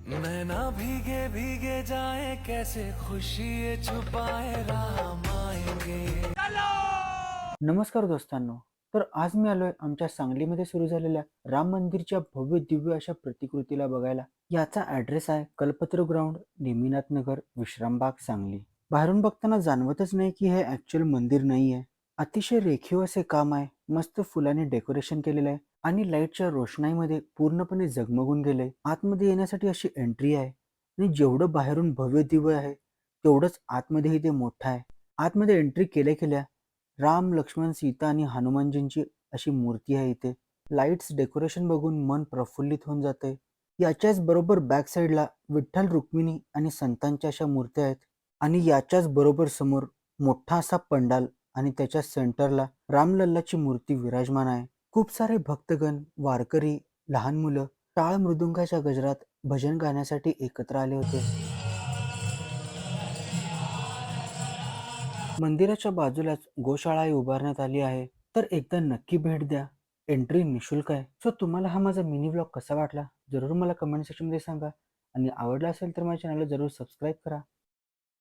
नैना भीगे भीगे जाए कैसे खुशी ये छुपाए राम आएंगे। नमस्कार दोस्तांनो. तर आज मी आलोय आमच्या सांगलीमध्ये सुरू झालेल्या राम मंदिरच्या भव्य दिव्य अशा प्रतिकृतीला बघायला. याचा ॲड्रेस आहे कल्पतरू ग्राउंड, नेमिनाथ नगर, विश्रामबाग, सांगली. बाहेरून बघताना जाणवतच नाही की हे ॲक्च्युअल मंदिर नाही आहे. अतिशय रेखीव असे काम आहे. मस्त फुलांनी डेकोरेशन केलेलं आहे आणि लाईटच्या रोषणाईमध्ये पूर्णपणे झगमगून गेलंय. आतमध्ये येण्यासाठी अशी एंट्री आहे आणि जेवढं बाहेरून भव्य दिव्य आहे तेवढंच आतमध्येही ते मोठं आहे. आतमध्ये एंट्री केल्या केल्या राम, लक्ष्मण, सीता आणि हनुमानजींची अशी मूर्ती आहे इथे. लाईट्स डेकोरेशन बघून मन प्रफुल्लित होऊन जाते. याच्याच बरोबर बॅक साईडला विठ्ठल, रुक्मिणी आणि संतांच्या अशा मूर्त्या आहेत आणि याच्याच बरोबर समोर मोठा असा पंडाल आणि त्याच्या सेंटरला रामलल्लाची मूर्ती विराजमान आहे. खूप सारे भक्तगण, वारकरी, लहान मुलं टाळ मृदुंगाच्या गजरात भजन गाण्यासाठी एकत्र आले होते. मंदिराच्या बाजूलाच गोशाळाही उभारण्यात आली आहे. तर एकदा नक्की भेट द्या. एंट्री निशुल्क आहे. सो तुम्हाला हा माझा मिनी व्लॉग कसा वाटला जरूर मला कमेंट सेक्शनमध्ये सांगा आणि आवडला असेल तर माझ्या चॅनलला जरूर सबस्क्राईब करा.